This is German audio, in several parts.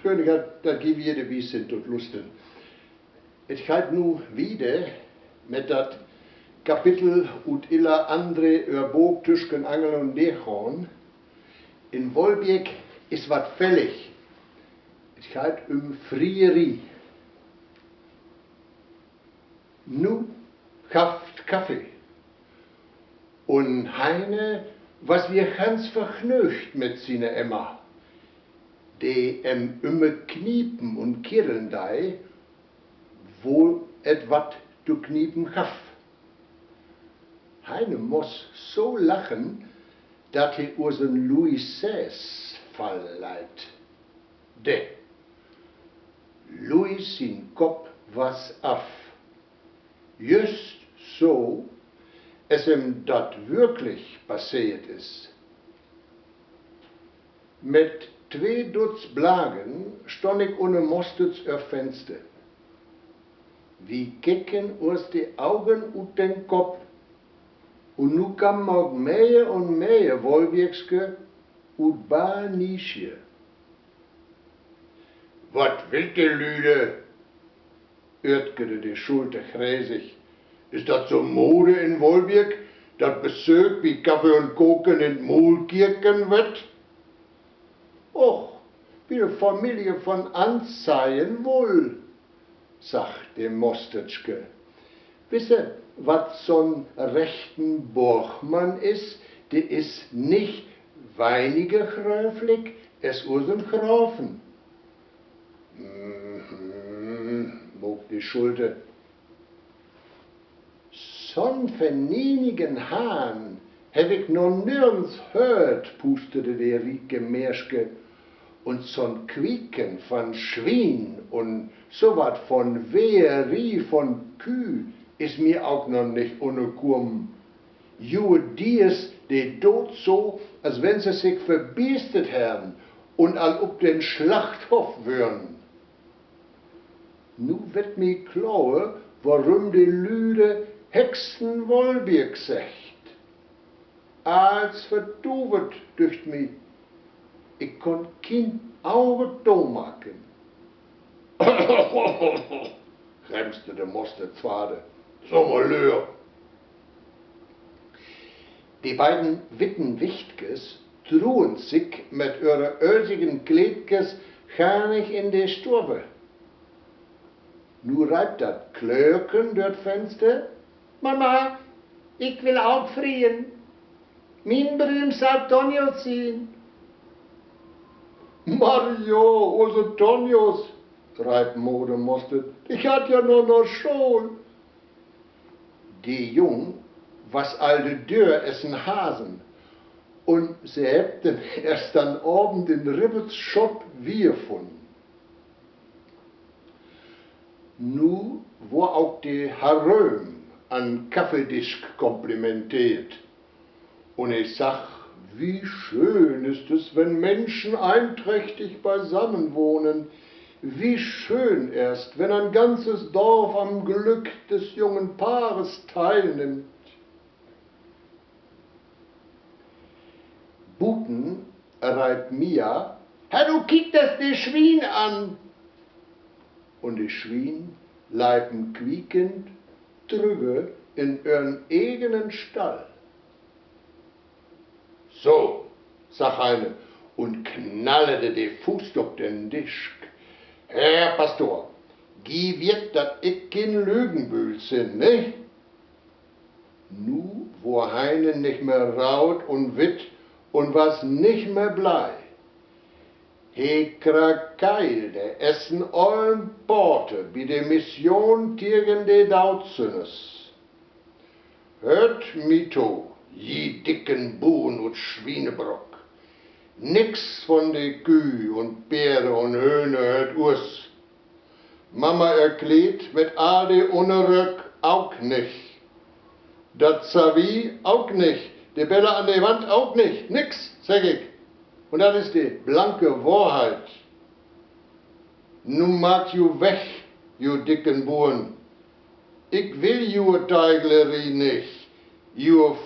König, da gib jede wie sind und lusten. Ich halt nu wieder mit dat Kapitel und illa andere Bog, Tischken, Angeln und Dechorn. In Wolbjerg ist wat fällig. Ich halt Frierie. Nu kauft Kaffee. Und Heine, was wir ganz vergnügt mit sine Emma, die immer kniepen und kirren dei, wo etwas zu kniepen haff. Heine muss so lachen, dat he usen Louis XVI verleiht. De Louis sin Kopf was af. Just so, es ihm dat wirklich passiert ist. Mit 2 Dutz Blagen stond ich ohne Mostutz auf Fenster. Wie kicken uns die Augen und den Kopf. Und nu kam auch mehr und mehr Wolbjergske und Banische. Wat will die Lüde? Örtgede die Schulter gräsig. Ist das so Mode in Wolbjerg, dat Besök wie Kaffee und Koken in Mohlkirken wird? Och, wie eine Familie von Anzeigen wohl, sagt der Mostetschke. Wisse, wat so'n rechten Borchmann ist, der ist nicht weniger gräuflich, es usen Grafen. Bog die Schulter. So'n vernienigen Hahn hab ich noch nirgends hört, pustete der Rieke Merschke. Und so'n Quieken von Schwein und so wat von Wehrie von Küh ist mir auch noch nicht ungekommen. Jue dies, die dort so, als wenn sie sich verbiestet haben und all ob den Schlachthof würden. Nu wird mir klar, warum die Lüde Hexen Wolbjerg sagt. Als verduvet durch mich. Ich kon kein Auge do machen. Bremste der Mostert-Pfade. So mal Lör. Die beiden Wittenwichtges truhen sich mit ihrer ölsigen Kleidkes gar nicht in die Stube. Nu reibt dat Klöken dort Fenster. Mama, ich will auch frieren. Mein Brüm soll Tonios sein. Mario, also Tonios, reibt Mode Mostert. Ich hat ja noch Schul. Die Jung, was alte Dörr essen Hasen. Und sie hätten erst dann Abend in Ribbets Shop wir gefunden. Nu, wo auch die Haröm an Kaffeedisch komplimentiert. Und ich sag, wie schön ist es, wenn Menschen einträchtig beisammen wohnen. Wie schön erst, wenn ein ganzes Dorf am Glück des jungen Paares teilnimmt. Buten reibt Mia, Herr, du kick das die Schwein an. Und die Schwein leiben quiekend drüber in ihren eigenen Stall. So, sag eine, und knallete die Fuß auf den Tisch. Herr Pastor, gi wird, dat ich kein Lügenbühl sind, ne? Nu, wo Heine nicht mehr raut und witt und was nicht mehr blei. He krakeil, der essen allen Borte, wie de Mission gegen de Dautzünnes. Hört Mito, je dicken Buhn und Schweinebrock. Nix von de Kühe und Bäre und Höhne hört us. Mama erklärt mit all de Unerröck auch nicht. Dat Savi auch nicht. De Bälle an der Wand auch nicht. Nix, sag ich. Und das ist die blanke Wahrheit. Nun mag ju weg, ju dicken Buhren. Ich will ju Teiglerie nicht. Ju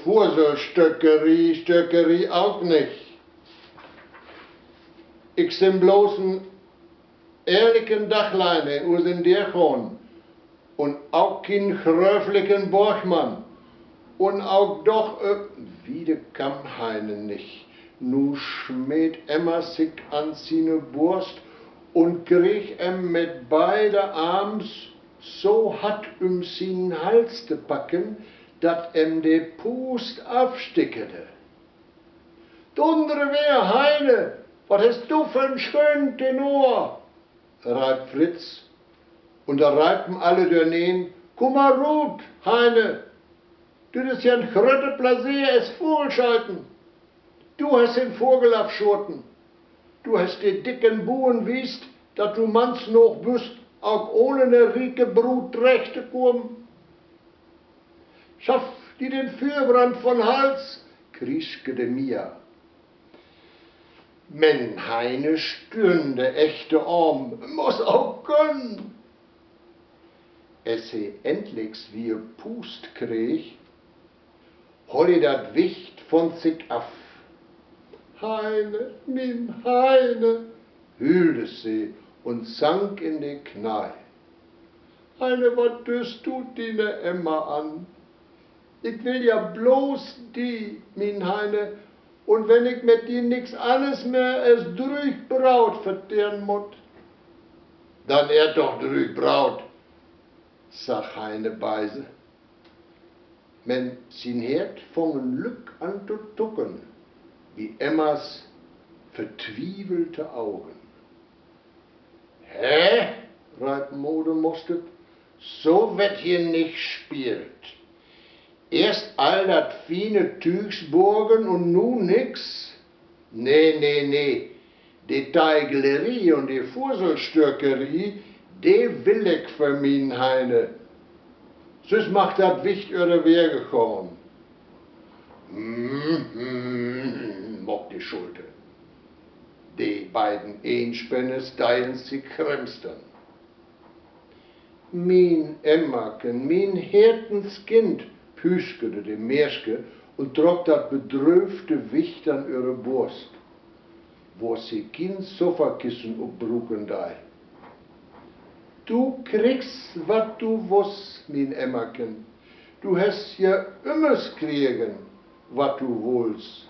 Stöckerie auch nicht. Ich bin bloß ein ehrlichen Dachleine in unseren Dirchon und auch kein gröflichen Borchmann und auch doch, wieder kam heine nicht. Nu schmäht Emma sich an seine Brust und krieg mit beide Arms so hart seinen Hals zu packen, dat de Pust aufstickete. Dundere wer, Heine, was hast du für ein schönen Tenor? Reibt Fritz, und da reibten alle dernehen, komm mal Ruth, Heine, du bist ja ein grötte Blasé, es Vogelschalten. Du hast den Vogel abschurten, du hast die dicken Buhen wiest, dat du manns noch bist, auch ohne ne rieke Brut rechte kommen. Schaff die den Fürbrand von Hals, krieschke de Mia. Men Heine stünde echte Arm, muss auch können. Es he endlichs wie Pust krieg, hol dat Wicht von sich af. Heine, min Heine, hüllte sie und sank in die Knei. Heine, was tust du dine Emma an? Ich will ja bloß die, min Heine, und wenn ich mit die nix alles mehr als drüch Braut verteeren mut, dann doch drüch Braut, sag Heine Beise. Men sin Herd fangen Lück an zu tucken, wie Emmas vertwiebelte Augen. Hä? Reibt Mode Mostet, so wird hier nicht spielt. Erst all dat fine Tüchsburgen und nun nix? Nee. Die Teiglerie und die Fuselstürkerie, die will ich für min Heine. Sus macht dat Wicht eure Wege gekommen. Mock die Schulte. Die beiden Einspännes teilen sich kremstern. Min Emmaken, min Hertenskind, püskete de Meerske und trug dat bedröfte Wicht an ihre Brust, wo sie kein Sofakissen obrucken dei. Du kriegst, wat du wuss, min Emmaken. Du hast ja immers kriegen, wat du willst.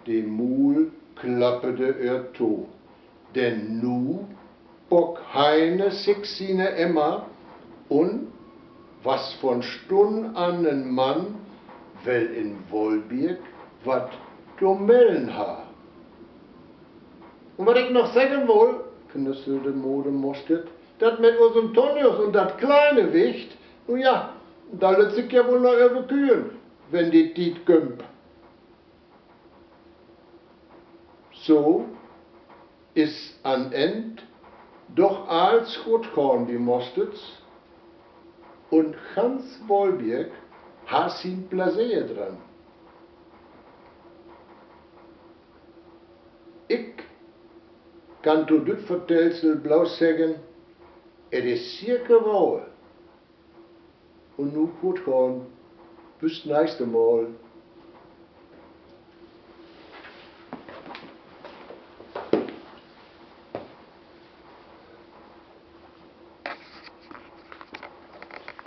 De Mul klappete to, denn nu bock Heine sich sine Emma und was von Stund an ein Mann will in Wolbirg wat Domellen ha. Und was ich noch sagen will, knüsselte Mode Mostet, dat mit unserem Tonius und dat kleine Wicht, nun ja, da lässt sich ja wohl noch überkühlen, wenn die Tiet kümp. So ist an End doch als Gutkorn die Mostets und ganz Wolbirg has ihn Blasee dran. Ich kann du dit Vertelsel bloß sagen, es ist circa wohl. Und nu Gutkorn, bis nächste Mal.